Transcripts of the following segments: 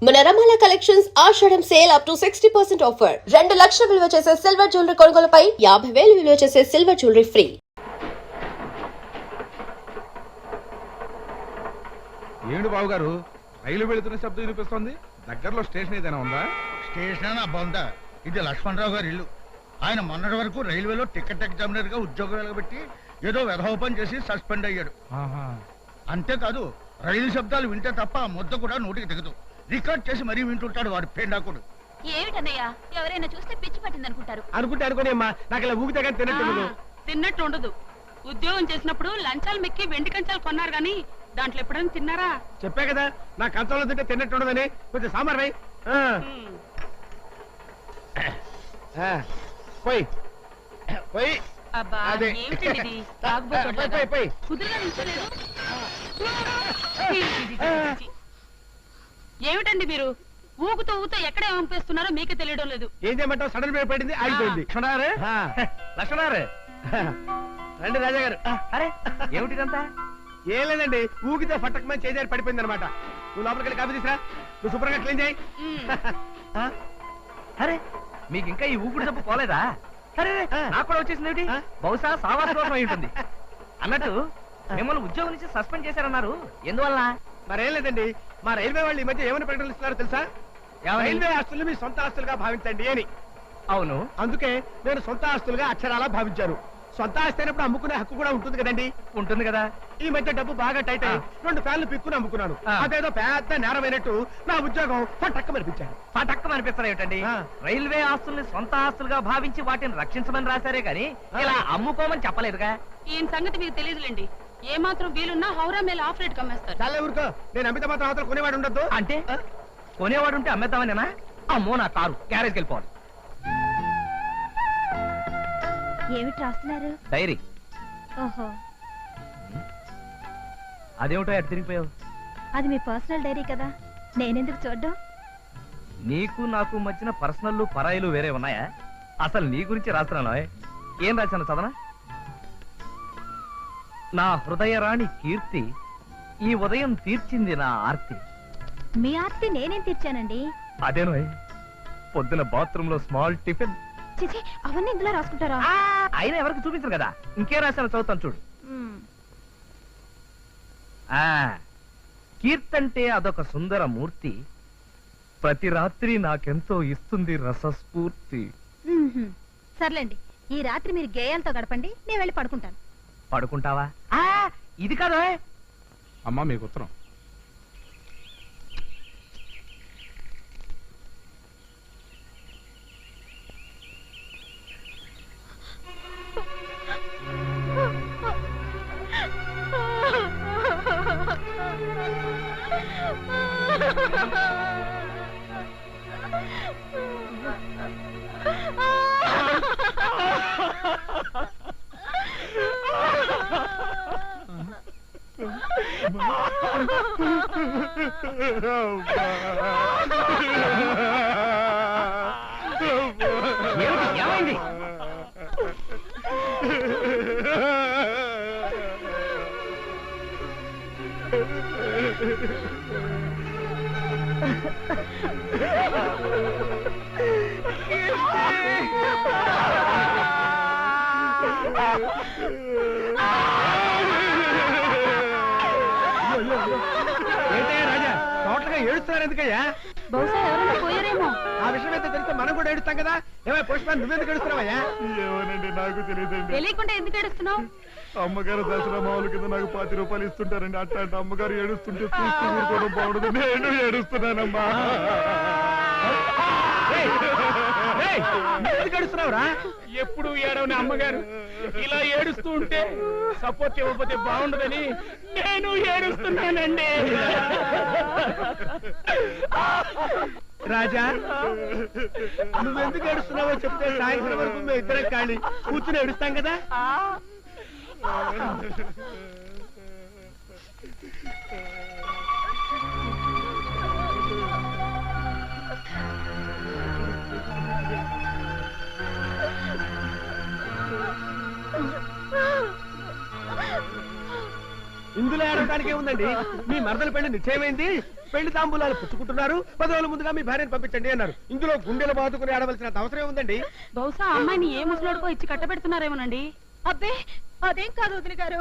మన Ramala collections Ashadham sale up to 60% offer. 2 లక్షల విలువ చేసే సిల్వర్ జ్యువెలరీ కొనుగోలుపై 50,000 విలువ చేసే సిల్వర్ జ్యువెలరీ ఫ్రీ. ఏమిటి బాబు గారు, రైలు వెళుతున్న శబ్దం వినిపిస్తుంది. దగ్గరలో స్టేషన్ ఏదైనా ఉందా? స్టేషన్ బొంద. ఇది లక్ష్మణరావు గారి ఇల్లు. ఆయన మొన్నటి వరకు రైల్వేలో టికెట్ ఎగ్జామినర్ గా ఉద్యోగాలు పెట్టి ఏదో వెధోపం చేసి సస్పెండ్ అయ్యాడు. అంతేకాదు, రైలు శబ్దాలు వింటే తప్ప ఆ ముద్ద కూడా నోటికి దిగదు. రికార్డ్ చేసి మరీ వింటుంటాడు వాడు పేండాకుడు. ఏమిటన్నయ్యా, ఎవరైనా చూస్తే పిచ్చి పట్టింది అనుకుంటారు. అనుకుని అమ్మా, నాకు ఇలా ఊగితే కానీ తిన్నట్టు ఉండదు. ఉద్యోగం చేసినప్పుడు లంచాలు మెక్కి వెండి కంచాలు కొన్నారు గాని దాంట్లో ఎప్పుడైనా తిన్నారా? చెప్పా కదా, నా కంచంలో తింటే తిన్నట్టు ఉండదని. కొంచెం సాంబార్ పోయి పోయి పోయి అబ్బా, అదే. ఏమిటండి ఇది? తాగుబోతులాగా. పోయి కుదురుగా నిల్చోలేరు? ఏమిటండి మీరు ఊగుతూ ఊగుతూ ఎక్కడ పంపిస్తున్నారో మీకే తెలియడం లేదు. ఏం చేయమంటావు? సడన్ బ్రేక్ పడింది, ఆగిపోయింది. లక్ష్మణారు రండి రాజా గారు. అరే ఏమిటిదంతా? ఏం లేదండి, ఊగితే ఫట్టకమని చేజారి పడిపోయింది అనమాట. నువ్వు లోపలికి వెళ్ళి కాఫీ తీసురా, నువ్వు శుభ్రంగా క్లీన్ చేయి. అరే మీకు ఇంకా ఈ ఊపిరి జబ్బు పోలేదా? సరే నాకు కూడా వచ్చేసింది ఏమిటి? బహుశా సావాస దోషం అయి ఉంటుంది. అన్నట్టు మిమ్మల్ని ఉద్యోగం నుంచి సస్పెండ్ చేశారన్నారు, ఎందువల్ల? మరేం లేదండి, మా రైల్వే వాళ్ళు ఈ మధ్య ఏమని ప్రకటనలు ఇస్తున్నారో తెలుసా? రైల్వే ఆస్తులు మీ సొంత ఆస్తులుగా భావించండి అని. అవును, అందుకే నేను సొంత ఆస్తులుగా అక్షరాలా భావించాను. సొంత ఆస్తి అయినప్పుడు అమ్ముకునే హక్కు కూడా ఉంటుంది కదండి. ఉంటుంది కదా. ఈ మధ్య డబ్బు బాగా టైట్ అయ్యి 2 ఫ్యాన్లు పిక్కుని అమ్ముకున్నాను. అదేదో పెద్ద నేరమైనట్టు నా ఉద్యోగం పట్టక్కమనిపించాను. పటక్కం అనిపిస్తారు ఏమిటండి? రైల్వే ఆస్తుల్ని సొంత ఆస్తులుగా భావించి వాటిని రక్షించమని రాశారే గాని ఇలా అమ్ముకోమని చెప్పలేదుగా. ఈయన సంగతి మీకు తెలియదులేండి. ఏ మాత్రం వీలున్నా హౌరా మేల ఆఫ్ రేట్ కమ్మేస్తారు. చాలా ఊరుకో, నేను అమిత మాత్రం అవతల కొనేవాడు ఉండద్దు. అంటే కొనేవాడు ఉంటే అమ్మేద్దామనేనా? అమ్మో, నా కారు గ్యారేజ్కి వెళ్ళిపోవాలి. ఏమిటి రాస్తున్నారు? డైరీ. ఓహో, అదేమిటో ఎటు తిరిగిపోయావు? అది మీ పర్సనల్ డైరీ కదా, నేనెందుకు చూడ్డం? నీకు నాకు మధ్యన పర్సనల్ పరాయిలు వేరే ఉన్నాయా? అసలు నీ గురించి రాస్తున్నాను. ఏం రాశాను చదవనా? నా హృదయరాణి కీర్తి ఈ ఉదయం తీర్చింది నా ఆర్తి. మీ ఆర్తి నేనేం తీర్చానండి? అదేనో పొద్దున బాత్రూమ్ లో స్మాల్ టిఫిన్. చిచి, అవన్నీ ఇందులో రాసుకుంటారా? అయినా ఎవరికి చూపించరు కదా, ఇంకేం రాశాను చదువుతాను చూడు. ఆ కీర్తంటే అదొక సుందర మూర్తి, ప్రతి రాత్రి నాకెంతో ఇస్తుంది రసస్ఫూర్తి. సర్లేండి, ఈ రాత్రి మీరు గేయాలతో గడపండి, నేను వెళ్ళి పడుకుంటాను. పడుకుంటావా? ఇది కాదు. అమ్మా మీకు ఉత్తరం. ఏమైంది? ఏంటయ్యా రాజా, టోటల్గా ఏడుస్తున్నారు ఎందుకయ్యా? బహుశా ఎవరైనా పోయారేమో. ఆ విషయం అయితే తెలిస్తే మనం కూడా ఏడుస్తాం కదా. ఏమై పోషణ నువ్వెందుకు ఏడుస్తున్నావయ్యా? ఏమోనండి, నాకు తెలియదండి. తెలియకుండా ఎందుకు ఏడుస్తున్నావు? అమ్మగారు దసరా మామూలు కింద నాకు 10 రూపాయలు ఇస్తుంటారండి. అట్లాంటి అమ్మగారు ఏడుస్తుంటే చూస్తూ ఊరుకోవడం బాగుండదు. నేను ఏడుస్తున్నానమ్మా. ఎందుకు ఏడుస్తున్నావురా? ఎప్పుడు ఏడవని అమ్మగారు ఇలా ఏడుస్తూ ఉంటే సపోర్ట్ ఇవ్వకపోతే బాగుండదని నేను ఏడుస్తున్నానండి. రాజా, నువ్వెందుకు ఏడుస్తున్నావో చెప్తే సాయంత్రం వరకు మేము ఇద్దరం ఖాళీ కూర్చుని ఏడుస్తాం కదా. ఇందులో ఏడవడానికి ఏముందండి? మీ మరదల పెళ్లి నిశ్చయమైంది, పెళ్లి తాంబూలాలు పుచ్చుకుంటున్నారు, 10 రోజుల ముందుగా మీ భార్యను పంపించండి అన్నారు. ఇందులో గుండెలు బాదుకుని ఆడవలసిన అవసరం ఉందండి. బహుశా అమ్మాయిని ఏ ముసలోడికో ఇచ్చి కట్టబెడుతున్నారేమోనండి. అబ్బే అదేం కాదు వదిన గారు.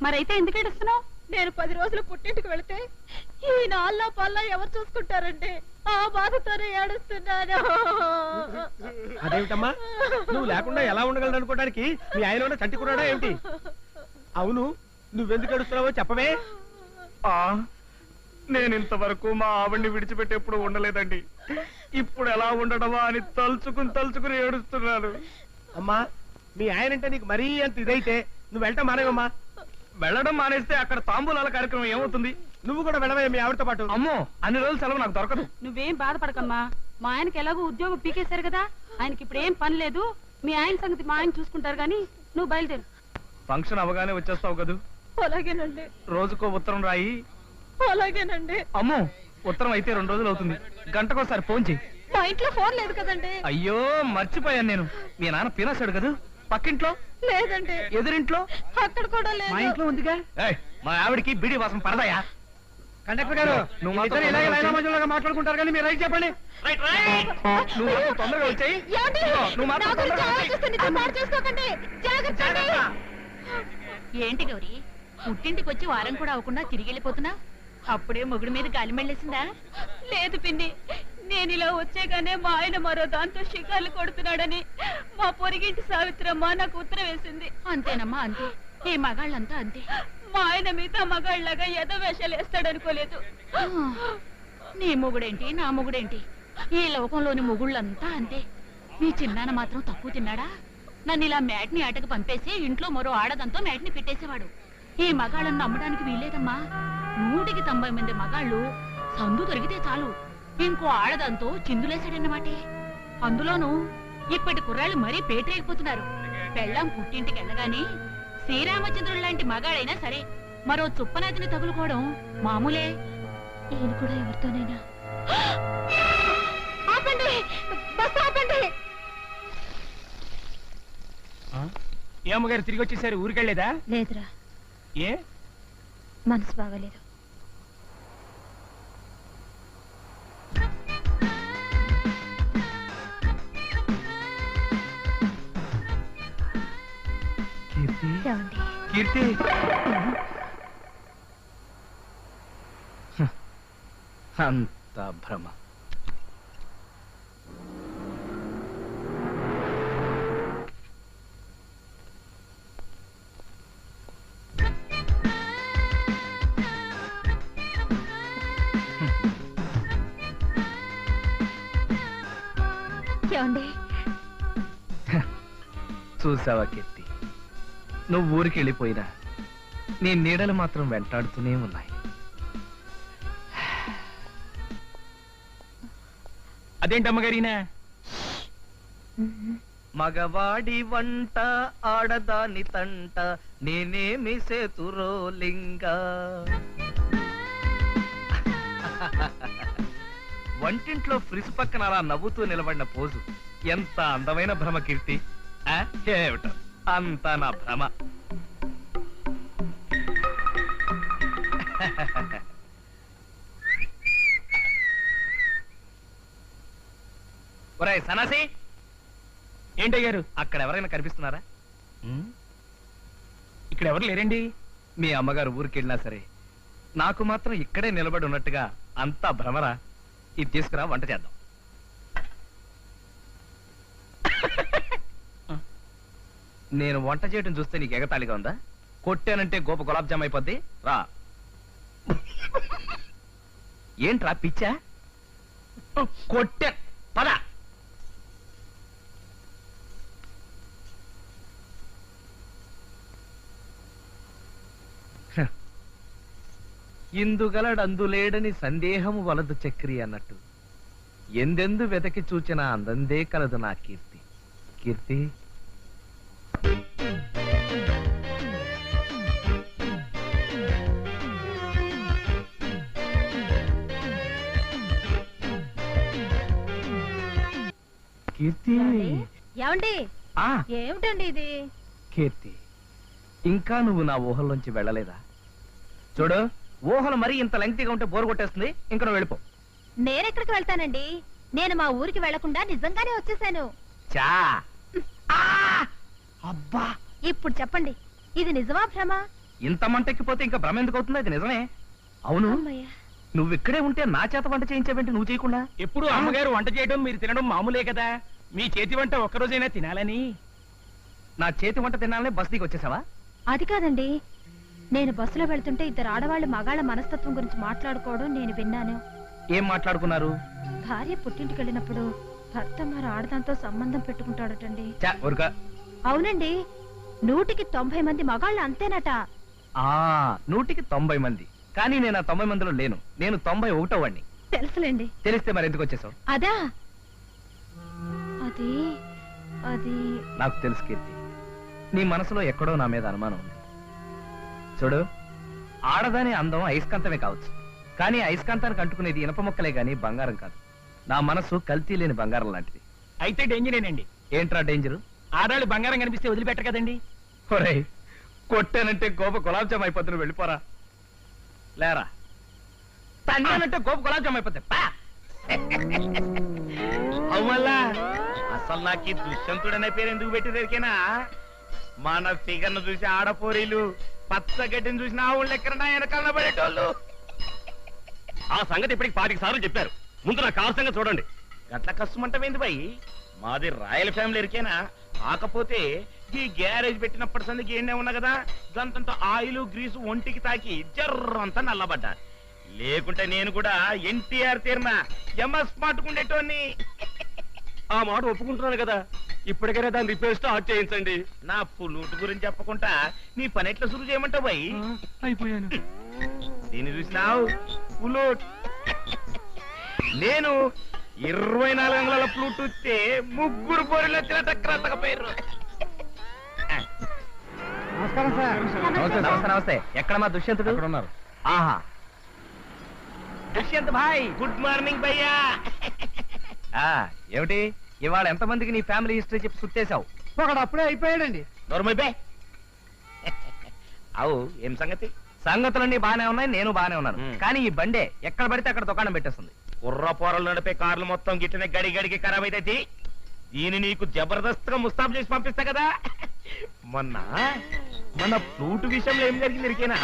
మరైతే ఎందుకు ఏడుస్తున్నావు? నేను 10 రోజులు పుట్టింటికి వెళితే ఈ నాల్లా పల్లా ఎవరు చూసుకుంటారంటే ఆ బాధతోనే ఏడుస్తున్నాను. అదేమిటమ్మా, నువ్వు లేకుండా ఎలా ఉండగలను అనుకోవడానికి మీ ఆయన ఉన్న చంటి కూడా ఏంటి? అవును, నువ్వెందుకు ఏడుస్తున్నావో చెప్పవే. నేను ఇంతవరకు మా ఆవిడ్ని విడిచిపెట్టి ఎప్పుడు ఉండలేదండి. ఇప్పుడు ఎలా ఉండడమా అని తలుచుకుని ఏడుస్తున్నాను. అమ్మా, మీ ఆయనంటే నీకు మరీ అంత ఇదైతే నువ్వు వెళ్ళటం మానేవమ్మా. వెళ్ళడం మానేస్తే అక్కడ తాంబూలాల కార్యక్రమం ఏమవుతుంది? నువ్వు కూడా వెళ్ళవే మీ ఆవిడతో పాటు. అమ్మో, అన్ని రోజులు సెలవు నాకు దొరకదు. నువ్వేం బాధపడకమ్మా. మా ఆయనకి ఎలాగో ఉద్యోగం పీకేశారు కదా, ఆయనకి ఇప్పుడు ఏం పని లేదు. మీ ఆయన సంగతి మా ఆయన చూసుకుంటారు గాని నువ్వు బయలుదేరు. ఫంక్షన్ అవగానే వచ్చేస్తావు కదూ? అలాగేనండి, రోజుకో ఉత్తరం రాయి. అలాగేనండి. అమ్మో, ఉత్తరం అయితే 2 రోజులు అవుతుంది. గంటకోసారి ఫోన్ చెయ్యి. మా ఇంట్లో ఫోన్ లేదు కదండి. అయ్యో, మర్చిపోయాను నేను. మీ నాన్న పినాసాడు కదా. పక్కింట్లో లేదండి. ఎదురింట్లో అక్కడ కూడా మా లేదు. ఇంట్లో ఉందిగా. ఏయ్, మా ఆవిడికి బిడి వాసన పడదాయా? కండక్టర్ గారు, నువ్వు మాతో ఇద్దరు ఇలాగే తొందరగా లైనా వచ్చి. మధ్యలో మాట్లాడుకుంటారు కానీ మీరు రైట్ చెప్పండి. నువ్వు మాతో తొందరగా వచ్చేయ్. ఏమండి? నువ్వు మాతో నా గురించి తొందరగా వచ్చేయ్. ఆలోచిస్తే నిద్ర పాడు చేసుకోకండి. జాగ్రత్త అండి. ఏంటి గౌరీ, పుట్టింటికి వచ్చి వారం కూడా అవ్వకుండా తిరిగి వెళ్ళిపోతున్నా? అప్పుడే మొగుడు మీద గాలి మెళ్ళేసిందా? లేదు పిన్ని, నేను ఇలా వచ్చేగానే మా ఆయన మరో దాంతో షికార్లు కొడుతున్నాడని మా పొరిగింటి సావిత్రమ్మ నాకు ఉత్తరం వేసింది. అంతేనమ్మా, అంతే. ఈ మగాళ్ళంతా అంతే. మా ఆయన మిగతా మగాళ్ళగా ఏదో వేషాలు వేస్తాడనుకోలేదు. నీ మొగుడేంటి, నా మొగుడేంటి, ఈ లోకంలోని మొగుళ్ళంతా అంతే. మీ చిన్నాన్న మాత్రం తక్కువ తిన్నాడా? నన్ను ఇలా మ్యాట్ని ఆటకు పంపేసి ఇంట్లో మరో ఆడదంతో మ్యాట్ని పెట్టేసేవాడు. ఈ మగాళ్ళను నమ్మడానికి వీల్లేదమ్మా. 100కి 90 మంది మగాళ్ళు సందు దొరికితే చాలు ఇంకో ఆడదంతో చిందులేశాడన్నమాటే. అందులోనూ ఇప్పటి కుర్రాళ్ళు మరీ పేటరేగిపోతున్నారు. పెళ్ళాం పుట్టింటికి వెళ్ళగానే శ్రీరామచంద్రుడు లాంటి మగాడైనా సరే మరో చుప్పనాతిని తగులుకోవడం మామూలే. ఈయన కూడా ఎవరితోనైనా. ఆపండి, బస్ ఆపండి. ఏ అమ్మగారు తిరిగి వచ్చేసారు? ఊరికెళ్ళేదా? లేదురా, ఏ మనసు బాగలేదు. ఏమండి? కీర్తి, అంత భ్రమ. ఏమండి? చూసావా కీర్తి, నువ్వు ఊరికి వెళ్ళిపోయినా నీ నీడలు మాత్రం వెంటాడుతూనే ఉన్నాయి. అదేంటి అమ్మగారినా? మగవాడి వంట ఆడదాని తంట నేనేమి సేతురోలింగా. వంటింట్లో ఫ్రిజ్ పక్కన అలా నవ్వుతూ నిలబడిన పోజు ఎంత అందమైన భ్రమ కీర్తి. ఏమిటో అంత నా భ్రమ. ఒరేయ్ సన్నాసి, ఏంటయ్యారు? అక్కడ ఎవరైనా కనిపిస్తున్నారా? ఇక్కడ ఎవరు లేరండి. మీ అమ్మగారు ఊరికెళ్ళినా సరే నాకు మాత్రం ఇక్కడే నిలబడి ఉన్నట్టుగా అంతా భ్రమరా. ఇది తీసుకురా, వంట చేద్దాం. నేను వంట చేయడం చూస్తే నీకు ఎగతాళిగా ఉందా? కొట్టానంటే గోప గులాబ్ జామ్ అయిపోద్ది. రా. ఏంట్రా పిచ్చా? కొట్టా, పద. ఇందుగలడందులేడని సందేహము వలదు చక్రి అన్నట్టు ఎందెందు వెతకి చూచిన అందందే కలదు నా కీర్తి. కీర్తి, కీర్తి. ఏమండి? ఆ ఏమిటండి ఇది? కీర్తి, ఇంకా నువ్వు నా ఊహల్లోంచి వెళ్ళలేదా? చూడు, ఊహలు మరీ ఇంత లెంగ్తీగా ఉంటే బోరు కొట్టేస్తుంది. ఇంకా నువ్వు వెళ్ళిపో. నేనెక్కడికి వెళ్తానండి? నేను మా ఊరికి వెళ్లకుండా నిజంగానే వచ్చేసాను. చా అబ్బా, ఇప్పుడు చెప్పండి, ఇది నిజమా భ్రమ? ఇంత మంటెక్కిపోతే ఇంకా భ్రమ ఎందుకు అవుతుంది? అది నిజమే. అవును, అమ్మయ్య. నువ్వు ఇక్కడే ఉంటే నా చేత వంట చేయించావేంటి నువ్వు చేయకుండా? ఎప్పుడు అమ్మగారు వంట చేయడం మీరు తినడం మామూలే కదా. మీ చేతి వంట ఒక్కరోజైనా తినాలని. నా చేతి వంట తినాలనే బస్తీకి వచ్చేసావా? అది కాదండి, నేను బస్సులో వెళ్తుంటే ఇద్దరు ఆడవాళ్ళు మగాళ్ళ మనస్తత్వం గురించి మాట్లాడుకోవడం నేను విన్నాను. ఏం మాట్లాడుకున్నారు? భార్య పుట్టింటికి వెళ్ళినప్పుడు భర్త మరి ఆడదాంతో సంబంధం పెట్టుకుంటాడటండి. చా ఊరుక. అవునండి, 100కి 90 మంది మగాళ్ళు అంతేనట. 100కి 90 మంది. కానీ నేను ఆ 90 మందిలో లేను. నేను 91వ వాడిని. తెలుసులేండి. తెలిస్తే మరి ఎందుకు వచ్చేసావు? అదా, అది అది నాకు తెలుసు కీర్తి, నీ మనసులో ఎక్కడో నా మీద అనుమానం ఉంది. చూడు, ఆడదాని అందం అయస్కాంతమే కావచ్చు, కానీ అయస్కాంతానికి అంటుకునేది ఇనప మొక్కలే గాని బంగారం కాదు. నా మనసు కల్తీ లేని బంగారం లాంటిది. అయితే డేంజరేనండి. ఏంట్రా డేంజరు? ఆడాళ్ళు బంగారం కనిపిస్తే వదిలిపెట్టరు కదండి. ఒరేయ్, కొట్టానంటే గోప గులాబ్ జామ్ అయిపోతుంది, వెళ్ళిపోరా. లేరా, తన్నానంటే గోప గులాబ్ జామ్ అయిపోతాయి. అవుమల్లా, అసలు నాకు ఈ దుష్యంతుడనే పేరు ఎందుకు పెట్టిరేకేనా? మన ఫిగర్ను చూసి ఆడపోరీలు, పచ్చగడ్డిని చూసిన ఆవుళ్ళు ఎక్కడ వెనకాల పడేటోళ్ళు. ఆ సంగతి ఇప్పటికి 40 సార్లు చెప్పారు. ముందు నా కారు సంగతి చూడండి. గట్ల కష్టమంటమేంది బాయ్? మాది రాయల్ ఫ్యామిలీ ఎరికేనా? కాకపోతే ఈ గ్యారేజ్ పెట్టినప్పటి సందికి ఏండే ఉన్నా కదా, గంతంత ఆయిల్ గ్రీసు ఒంటికి తాకి జర్రంతా నల్లబడ్డా. లేకుంటే నేను కూడా ఎన్టీఆర్ తీర్న ఎంఎస్ మాటుకుండేటోని. ఆ మాట ఒప్పుకుంటున్నాను కదా, ఇప్పటికైనా దాన్ని రిపేర్ స్టార్ట్ చేయించండి. నా పుల్లూటు గురించి చెప్పకుండా నీ పని ఎట్లా సురు చేయమంటావు బాయ్? అయిపోయాను. దీన్ని చూసినావు, పుల్లూట్. నేను 24 అంగుళాల ఫ్లూట్ వస్తే 3 పోరీలు వచ్చిన టక్కరతకపోయారు. నమస్తే నమస్తే. ఎక్కడ మా దుష్యంతుడు? ఉన్నారు. ఆహా, దుష్యంత్ భాయ్. గుడ్ మార్నింగ్ భయ్యా. ఏమిటి ఇవాళ ఎంతమందికి నీ ఫ్యామిలీ హిస్టరీ చెప్పి సుట్టేశావు? ఒకడు అప్పుడే అయిపోయాడండి. నోర్మైపే. అవు ఏం సంగతి? సంగతులన్నీ బానే ఉన్నాయి, నేను బానే ఉన్నాను. మ్. కానీ ఈ బండే ఎక్కడ పడితే అక్కడ దుకాణం పెట్టేస్తుంది. కుర్ర పోరలు నడిపే కార్లు మొత్తం గిట్టనే గడి గడికి ఖరాబ్ అయితే దీన్ని నీకు జబర్దస్త్ గా ముస్తాబ్ చేసి పంపిస్తా కదా. మన ఫ్రూట్ విషయంలో ఏం జరిగింది ఇరికేనా?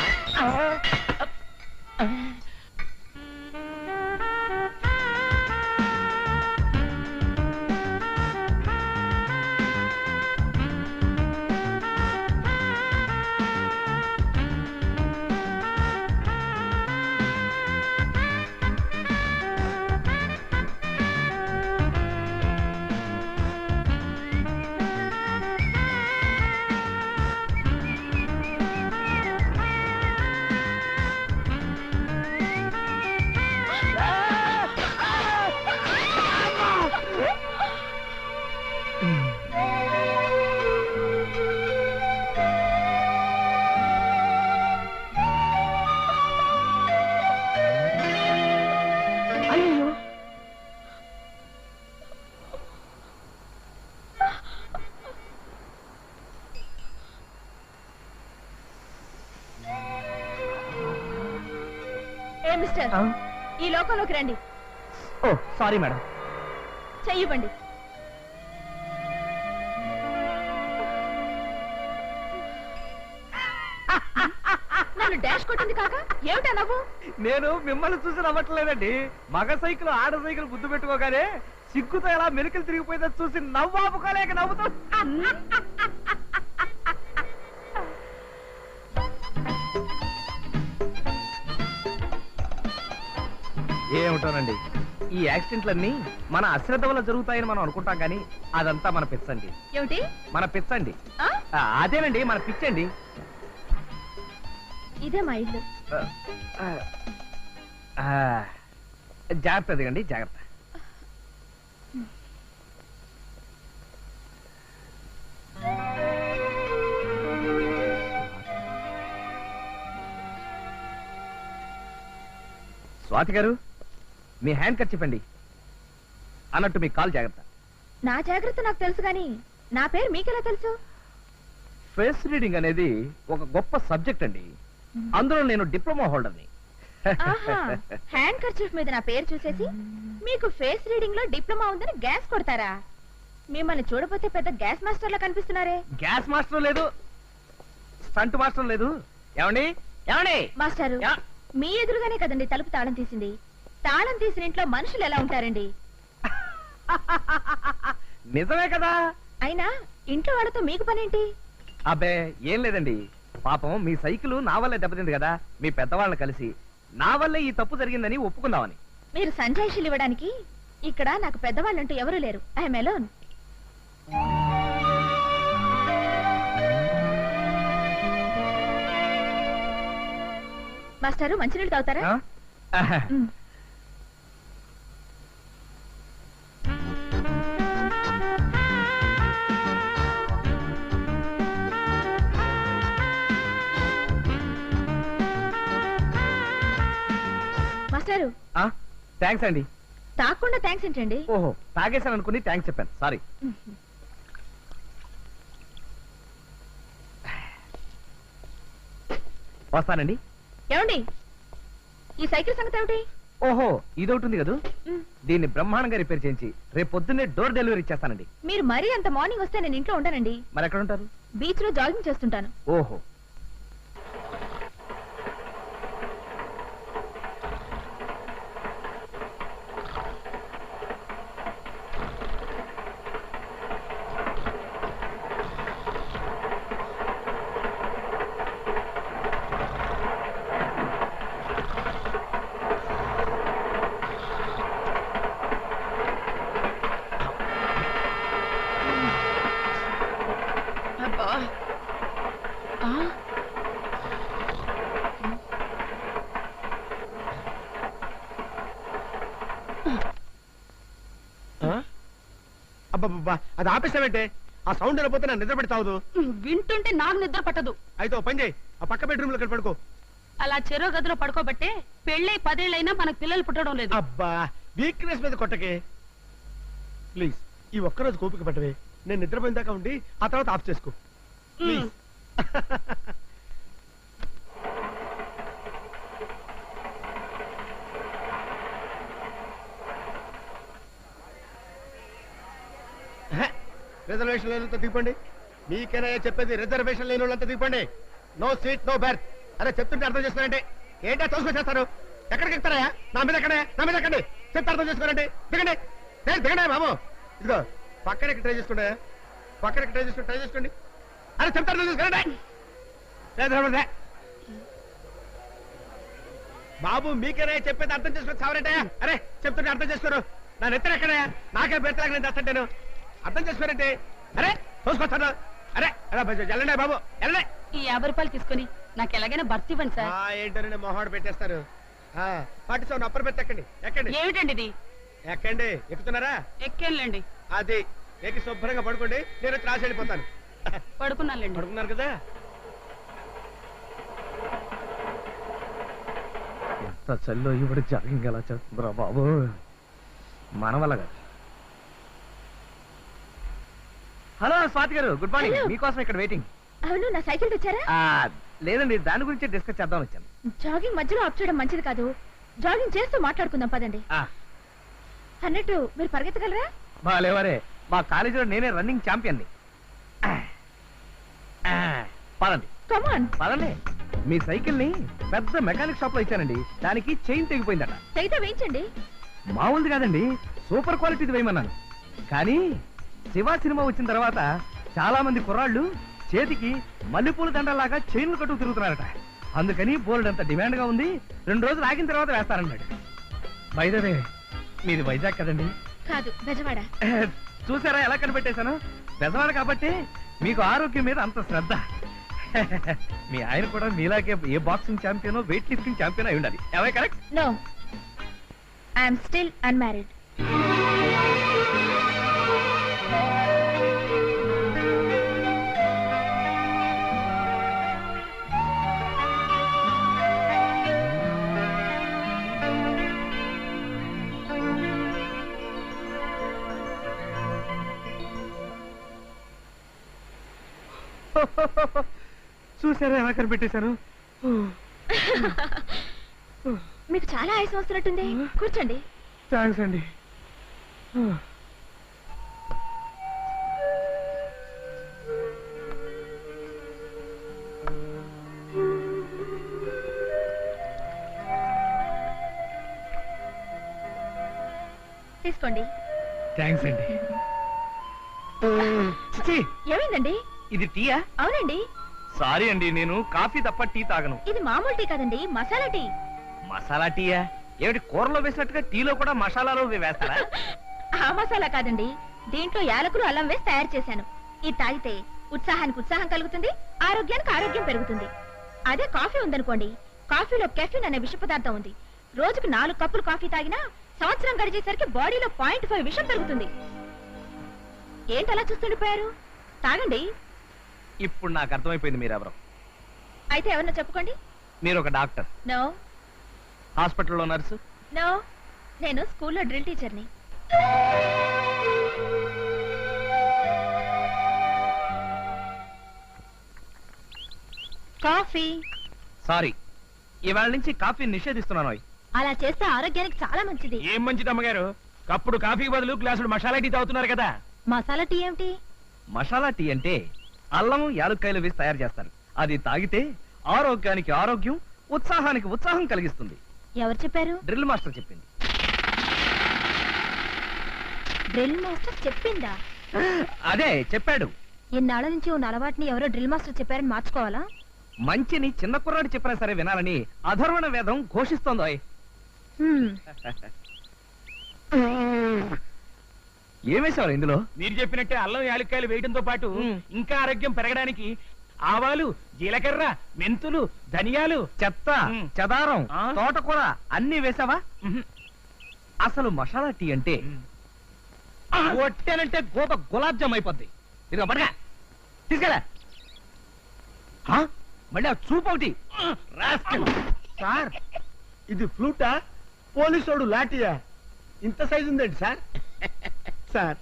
ఏ మిస్టర్, ఈ లోకంలోకి రండి. ఓ సారీ మేడం. చెయ్యివ్వండి. నన్ను డాష్ కొట్టింది కాక ఏమిటా నవ్వు? నేను మిమ్మల్ని చూసి నవ్వట్లేదండి. మగ సైకిల్ ఆడ సైకిల్ గుర్తు పెట్టుకోగానే సిగ్గుతో ఎలా మెలికలు తిరిగిపోయిందో చూసి నవ్వాపుకోలేక నవ్వుతూ. ఏమిటోనండి, ఈ యాక్సిడెంట్లన్నీ మన అశ్రద్ధ వల్ల జరుగుతాయని మనం అనుకుంటాం కానీ అదంతా మన పిచ్చండి. ఏమిటి? మన పిచ్చండి. ఆ? అదేనండి మన పిచ్చండి. ఇదే మా ఇల్లు. జాగ్రత్త ఎదగండి, జాగ్రత్త. స్వాతి గారు, మీ హ్యాండ్ కట్ చెప్పండి. అన్నట్టు మీ కాల్ జాగ్రత్త. నా జాగ్రత్త నాకు తెలుసు గాని నా పేరు మీకెలా తెలుసు? ఫేస్ రీడింగ్ అనేది ఒక గొప్ప సబ్జెక్ట్ అండి. అందులో నేను డిప్లొమా హోల్డర్ని. హ్యాండ్ కర్చీఫ్ మీద నా పేరు చూసేసి మీకు ఫేస్ రీడింగ్ లో డిప్లొమా ఉందని గ్యాస్ కొడతారా? మిమ్మల్ని చూడపోతే పెద్ద గ్యాస్ మాస్టర్ లా కనిపిస్తున్నారే. గ్యాస్ మాస్టర్ లేదు, స్టంట్ మాస్టర్ లేదు. ఏమండి ఏమండి మాస్టారు, మీ ఎదురుగానే కదండి తలుపు తాళం తీసింది. తాళం తీసిన ఇంట్లో మనుషులు ఎలా ఉంటారండి? నిజమే కదా. అయినా ఇంట్లో వాళ్ళతో మీకు పనేంటి? అబ్బే ఏం లేదండి, పాపం మీ సైకిల్ నా వల్లే దెబ్బతింది కదా, మీ పెద్దవాళ్ళని కలిసి నా వల్లే ఈ తప్పు జరిగిందని ఒప్పుకుందామని. మీరు సంజాయిషీలు ఇవ్వడానికి ఇక్కడ నాకు పెద్దవాళ్ళంటూ ఎవరూ లేరు. I'm alone. మాస్టారు, మంచినీళ్ళు తాగుతారా? మ్. మాస్టారు, థ్యాంక్స్ అండి. తాకుండా థ్యాంక్స్ ఏంటండి? ఓహో, తాగేశాను అనుకుని థ్యాంక్స్ చెప్పాను, సారీ. వస్తానండి. ఏమండి, ఈ సైకిల్ సంగతి ఏమిటి? ఓహో, ఇదొకటి ఉంది కదా, మ్. దీన్ని బ్రహ్మాండంగా రిపేర్ చేయించి రేపు పొద్దున్నే డోర్ డెలివరీ ఇచ్చేస్తానండి. మీరు మరీ అంత మార్నింగ్ వస్తే నేను ఇంట్లో ఉండనండి. మరి ఎక్కడ ఉంటారు? బీచ్ లో జాగింగ్ చేస్తుంటాను. ఓహో, అబ్బబ్బా, అది ఆపేసావంటే ఆ సౌండ్ వెళ్ళిపోతే నా నిద్ర పెడతావు. వింటుంటే నాకు నిద్ర పట్టదు. అయితే ఓ పని చేయి, ఆ పక్క బెడ్రూమ్ లో పడుకో. అలా చెరో గదిలో పడుకోబట్టే పెళ్ళై 10 ఏళ్ళైనా మనకు పిల్లలు పుట్టడం లేదు. అబ్బా, వీక్నెస్ మీద కొట్టకే ప్లీజ్. ఈ ఒక్కరోజు కోపిక పట్టవే, నేను నిద్రపోయిన దాకా ఉండి ఆ తర్వాత ఆఫ్ చేసుకో ప్లీజ్. రిజర్వేషన్ లేనంత దిగండి. మీకైనా చెప్పేది, రిజర్వేషన్ లేని వాళ్ళంతా దిగండి. No seat no berth. అరే చెప్తుంటే అర్థం చేసుకోరండి. ఏంటో తోసుకొచ్చేస్తారు. ఎక్కడికి ఎక్కుతారా? నా మీద ఎక్కడే, నా మీద ఎక్కండి. చెప్తే అర్థం చేసుకోరండి. దిగండి, దిగండి బాబు. ఇదిగో పక్కన ట్రై చేసుకోండి, పక్కన ట్రై చేసుకోండి. అరే చెప్తే అర్థం చేసుకోరండి. బాబు, మీకైనా చెప్పేది అర్థం చేసుకొని చావరంటే. అరే చెప్తుంటే అర్థం చేసుకోరు. నా నెత్తరు ఎక్కడే, నాకే బెర్తలాగా నేను తెస్తాను. అర్థం చేసుకోరంటే. అరే తోసుకొస్తాను. అరే వెళ్ళండి బాబు, వెళ్ళండి. ఈ 50 రూపాయలు తీసుకుని నాకు ఎలాగైనా భర్తీ ఇవ్వండి సార్. ఏంటని మొహాడు పెట్టేస్తారు. పట్టిస్తాను, అప్పర్ పెట్టి ఎక్కండి, ఎక్కండి. ఏమిటండి ఇది? ఎక్కండి. ఎక్కుతున్నారా? ఎక్కేళ్ళండి. అది ఎక్కి శుభ్రంగా పడుకోండి. నేను వచ్చి రాసి వెళ్ళిపోతాను. పడుకున్నానులేండి. పడుకున్నారు కదా. ఎంత చల్లో ఇవిడ జాగింగ్ ఎలా చేస్తుందిరా బాబు, మన వల్ల కాదు. హలో స్వాతి గారు, గుడ్ మార్నింగ్. Hello. మీకోసం ఇక్కడ వెయిటింగ్. అవును, నా సైకిల్ తెచ్చారా? లేదండి, దాని గురించి డిస్కస్ చేద్దాం వచ్చాను. జాగింగ్ మధ్యలో ఆఫ్ చేయడం మంచిది కాదు. జాగింగ్ చేస్తూ మాట్లాడుకుందాం పదండి. అన్నట్టు మీరు పరిగెత్తగలరా? బాలేవరే, మా కాలేజీలో నేనే రన్నింగ్ ఛాంపియన్ని. పదండి కమాన్. పదండి. మీ సైకిల్ ని పెద్ద మెకానిక్ షాప్ లో ఇచ్చానండి, దానికి చైన్ తెగిపోయిందట. తెగితే వేయించండి. మామూలుది కాదండి, సూపర్ క్వాలిటీది వేయమన్నాను. కానీ శివ సినిమా వచ్చిన తర్వాత చాలా మంది కుర్రాళ్ళు చేతికి మల్లెపూల దండలాగా చైన్లు కట్టుకు తిరుగుతున్నారట. అందుకని బోల్డ్ అంత డిమాండ్ గా ఉంది. 2 రోజులు ఆగిన తర్వాత వేస్తారన్నాడు. బై ద వే, మీది వైజాగ్ కదండి? కాదు, బెజవాడ. చూసారా ఎలా కనిపెట్టేశాను? బెజవాడ కాబట్టి మీకు ఆరోగ్యం మీద అంత శ్రద్ధ. మీ ఆయన కూడా మీలాగే ఏ బాక్సింగ్ ఛాంపియనో వెయిట్ లిఫ్టింగ్ ఛాంపియన్ అయి ఉండాలి. అవే correct? No, I'm still unmarried. చూసారా ఎలా కనిపెట్టేశాను? మీకు చాలా ఆయాసం వస్తున్నట్టుంది, కూర్చోండి. థ్యాంక్స్ అండి. తీసుకోండి. థ్యాంక్స్ అండి. ఏమైందండి? ఇది టీయా? అవునండి. సారీ అండి, నేను కాఫీ తప్ప టీ తాగను. ఇది మామూలు టీ కాదండి, మసాలా టీ. మసాలా టీయా? ఏమిటి కూరలో వేసినట్టుగా టీలో కూడా మసాలాలు వేస్తారా? ఆ మసాలా కాదండి, దీంట్లో యాలకులు అల్లం వేసి తయారు చేశాను. ఇది తాగితే ఉత్సాహానికి ఉత్సాహం కలుగుతుంది, ఆరోగ్యానికి ఆరోగ్యం పెరుగుతుంది. అదే కాఫీ ఉందనుకోండి, కాఫీలో కెఫిన్ అనే విష పదార్థం ఉంది. రోజుకు 4 కప్పులు కాఫీ తాగినా సంవత్సరం గడిచేసరికి బాడీలో 0.5 విషం పెరుగుతుంది. ఏంటి అలా చూస్తుండిపోయారు? తాగండి. ఇప్పుడు నాకు అర్థమైపోయింది మీరెవరో. అయితే ఎవరన్నా చెప్పుకోండి. మీరు ఒక డాక్టర్? నో. హాస్పిటల్లో నర్సు? నో, నేను స్కూల్లో డ్రిల్ టీచర్ని. కాఫీ. సారీ, ఇవాళ నుంచి కాఫీ నిషేధిస్తున్నాను. అలా చేస్తే ఆరోగ్యానికి చాలా మంచిది. ఏం మంచిది అమ్మగారు, కప్పుడు కాఫీకి బదులు గ్లాసుడు మసాలా టీ తాగుతున్నారు కదా. మసాలా టీ ఏమిటి? మసాలా టీ అంటే అల్లం యాలుక్కాయలు వేసి తయారు చేస్తారు. అది తాగితే ఆరోగ్యానికి ఆరోగ్యం, ఉత్సాహానికి ఉత్సాహం కలిగిస్తుంది. ఎవరు చెప్పారు? డ్రిల్ మాస్టర్ చెప్పింది. డ్రిల్ మాస్టర్ చెప్పిందా? అదే చెప్పాడు. ఇన్నాళ్ళ నుంచి ఉన్న అలవాటుని ఎవరో డ్రిల్ మాస్టర్ చెప్పారని మార్చుకోవాలా? మంచిని చిన్న కుర్రాడు చెప్పినా సరే వినాలని అధర్వణ వేదం ఘోషిస్తోంది. ఏమేశారు ఇందులో? మీరు చెప్పినట్టే అల్లం యాలక్కాయలు వేయడంతో పాటు ఇంకా ఆరోగ్యం పెరగడానికి ఆవాలు, జీలకర్ర, మెంతులు, ధనియాలు, చెత్త, మ్. చెదారం, ఆ? తోటకూర అన్ని వేసావా? అసలు మసాలా టీ అంటే కొట్టానంటే గోప గులాబ్ జామ్ అయిపోద్ది. ఇదిగో పడగా తీసుకెళ్ళా. మళ్ళీ ఆ చూపు ఒకటి. సార్, ఇది ఫ్లూటా పోలీసోడు లాఠీయా? ఇంత సైజు ఉందండి సార్. సార్,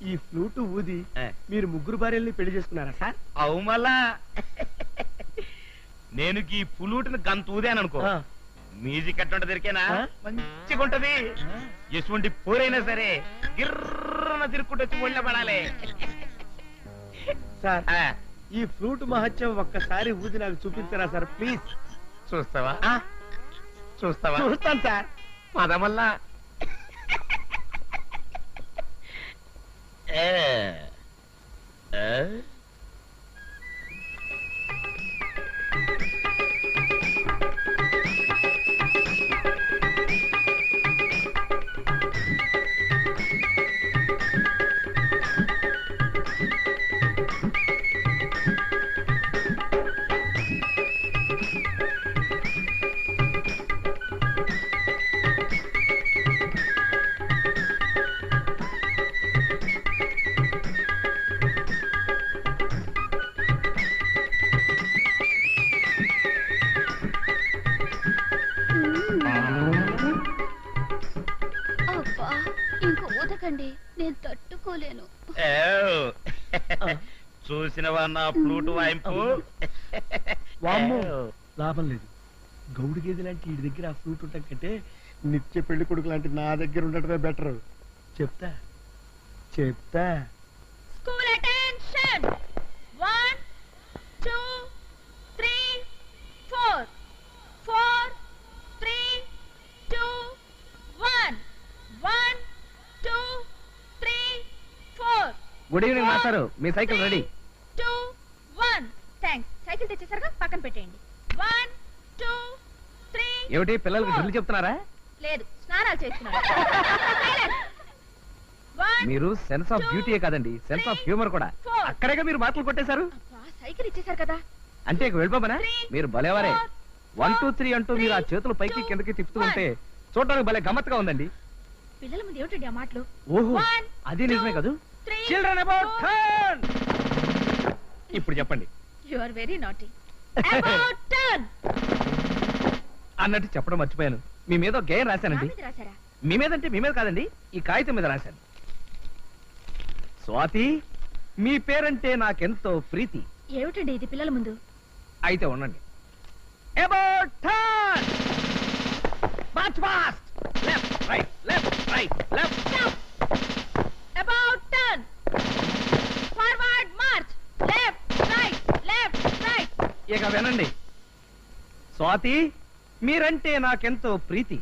ఈ ఫ్లూటు ఊది మీరు 3 భార్యల్ని పెళ్లి చేసుకున్నారా సార్? అవు మళ్ళా నేను ఈ పులుటుని గంత ఊదాను అనుకో, మ్యూజిక్ అట్లా దొరికేనా మంచిగా ఉంటది. ఎటువంటి పోరైనా సరే గిర్రన తిరుక్కుంటూ వచ్చి ఒళ్ళ పడాలి. సార్, ఈ ఫ్లూట్ మహత్యం ఒక్కసారి ఊది నాకు చూపించరా సార్ ప్లీజ్? చూస్తావా? చూస్తావా? చూస్తాను సార్. పదమల్లా అబ్బా, ఇంక ఊదకండి, నేను తట్టుకోలేను. చూసినవా నా ఫ్లూట్ వాయింపు? వామ్మో, లాభం లేదు. గౌడు గేదె లాంటి వీడి దగ్గర ఆ ఫ్లూట్ ఉండటం కంటే నిత్య పెళ్లి కొడుకు లాంటి నా దగ్గర ఉండటమే బెటర్. చెప్తా చెప్తా. School attention. 1 2 3 4 4 3 2 1 1 2 3 4. గుడ్ ఈవినింగ్ మాస్టారు, మీ సైకిల్ రెడీ. 2 1. థ్యాంక్స్. సైకిల్ తెచ్చేసరిగా పక్కన పెట్టేయండి. 1 2 3. ఏమిటి పిల్లలకి డ్రిల్ చెప్తున్నారా? లేదు, స్నానాలు చేస్తున్నారు. మీరు సెన్స్ ఆఫ్ బ్యూటీయే కాదండి, సెన్స్ ఆఫ్ హ్యూమర్ కూడా. అక్కడేగా మీరు మార్కులు కొట్టేశారు. సైకిల్ ఇచ్చేసారు కదా. అంటే ఇక వెళ్ళిపోమనా? మీరు భలేవారే. 1 2 3 అంటూ మీరు ఆ చేతులు పైకి కిందకి తిప్పుతూ ఉంటే చూడడానికి భలే గమ్మత్తుగా ఉందండి. పిల్లల ముందు ఏమిటండి ఆ మాటలు? ఓహో, 1 అది నిజమే కదూ. 3 చిల్డ్రన్ అబౌట్ టర్న్. ఇప్పుడు చెప్పండి. You are very naughty. About turn అన్నట్టు చెప్పడం మర్చిపోయాను. మీ మీద ఒక గేయం రాశానండి. రాసారా? మీ మీద అంటే మీ మీద కాదండి, ఈ కాగితం మీద రాశాను. స్వాతి, మీ పేరంటే నాకెంతో ప్రీతి. ఏమిటండి ఇది పిల్లల ముందు? అయితే ఉండండి. About turn. March fast. Left right left right left. About turn. Forward March. Left right. ఇక వినండి. స్వాతి, మీరంటే నాకెంతో ప్రీతి,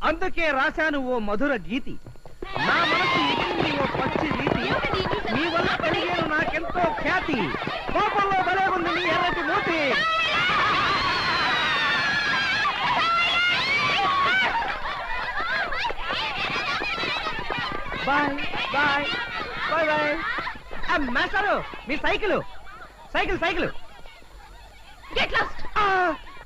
అందుకే రాశాను ఓ మధుర గీతి. నా మనసు ఎక్కింది ఓ పచ్చి రీతి, మీ వల్ల కలిగేను నాకెంతో ఖ్యాతి. కోపంలో భలే ఉంది నీ ఎర్రటి మూతి. Bye bye bye bye. మాస్టారు, మీ సైకిల్. Get lost.